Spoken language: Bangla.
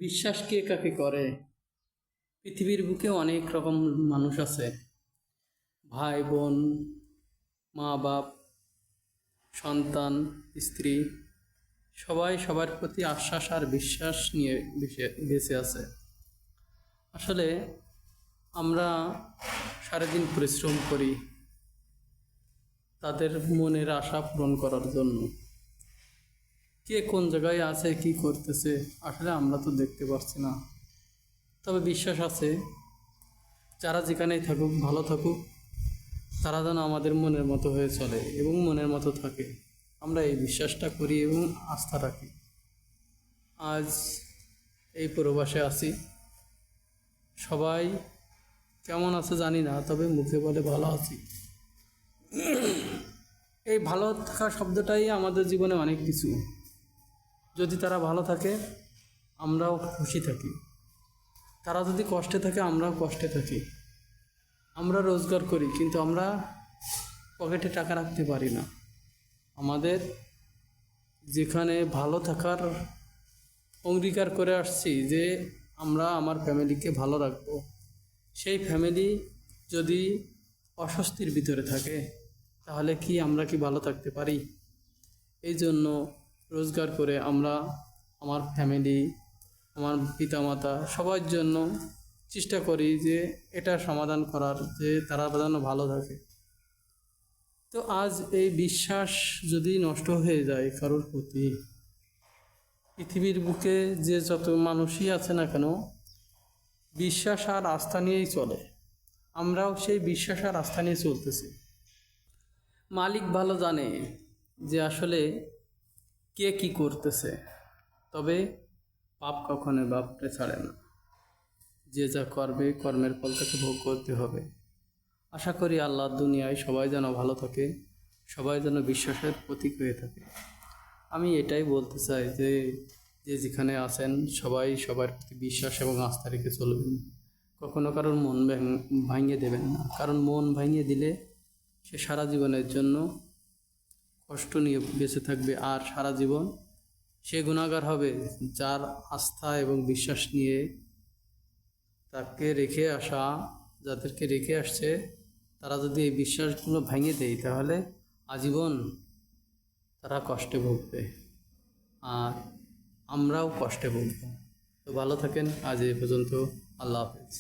বিশ্বাস কে কাকে করে? পৃথিবীর বুকে অনেক রকম মানুষ আছে। ভাই বোন, মা বাপ, সন্তান, স্ত্রী, সবাই সবার প্রতি আশ্বাস আর বিশ্বাস নিয়ে বেঁচে আছে। আসলে আমরা সারাদিন পরিশ্রম করি তাদের মনের আশা পূরণ করার জন্য। কে কোন জায়গায় আছে, কি করতেছে, আসলে আমরা তো দেখতে পাচ্ছি না। তবে বিশ্বাস আছে, যারা যেখানেই থাকুক, ভালো থাকুক, তারা যেন আমাদের মনের মতো হয়ে চলে এবং মনের মতো থাকে। আমরা এই বিশ্বাসটা করি এবং আস্থা রাখি। আজ এই প্রবাসে আছি, সবাই কেমন আছে জানি না, তবে মুখে বলে ভালো আছি। এই ভালো থাকা শব্দটাই আমাদের জীবনে অনেক কিছু। যদি তারা ভালো থাকে, আমরাও খুশি থাকি। তারা যদি কষ্টে থাকে, আমরাও কষ্টে থাকি। আমরা রোজগার করি, কিন্তু আমরা পকেটে টাকা রাখতে পারি না। আমাদের যেখানে ভালো থাকার অঙ্গীকার করে আসছি যে আমরা আমার ফ্যামিলিকে ভালো রাখবো, সেই ফ্যামিলি যদি অস্বস্তির ভিতরে থাকে, তাহলে কি আমরা কি ভালো থাকতে পারি? এই জন্য রোজগার করে আমরা আমার ফ্যামিলি, আমার পিতামাতা সবার জন্য চেষ্টা করি যে এটা সমাধান করার, যে তারা যেন ভালো থাকে। তো আজ এই বিশ্বাস যদি নষ্ট হয়ে যায় কারোর প্রতি, পৃথিবীর বুকে যে যত মানুষই আছে না কেন, বিশ্বাস আর আস্থা নিয়েই চলে। আমরাও সেই বিশ্বাস আর আস্থা নিয়ে চলতেছি। মালিক ভালো জানে যে আসলে কে কি করতেছে, তবে পাপ কখনো বাপরে ছাড়ে না। যে যা করবে, কর্মের ফল তাকে ভোগ করতে হবে। আশা করি আল্লাহ দুনিয়ায় সবাই যেন ভালো থাকে, সবাই যেন বিশ্বাসের প্রতীক হয়ে থাকে। আমি এটাই বলতে চাই যে যে যেখানে আছেন, সবাই সবার প্রতি বিশ্বাস এবং আস্থা রেখে চলবেন। কখনো কারোর মন ভাঙিয়ে দেবেন না, কারণ মন ভাঙিয়ে দিলে সে সারা জীবনের জন্য কষ্ট নিয়ে বেঁচে থাকবে, আর সারা জীবন সে গুনাহগার হবে। যার আস্থা এবং বিশ্বাস নিয়ে তাকে রেখে আসা, যাদেরকে রেখে আসছে, তারা যদি এই বিশ্বাসগুলো ভেঙে দেয়, তাহলে আজীবন তারা কষ্টে ভুগবে, আর আমরাও কষ্টে ভুগব। তো ভালো থাকেন, আজ এই পর্যন্ত। আল্লাহ হাফেজ।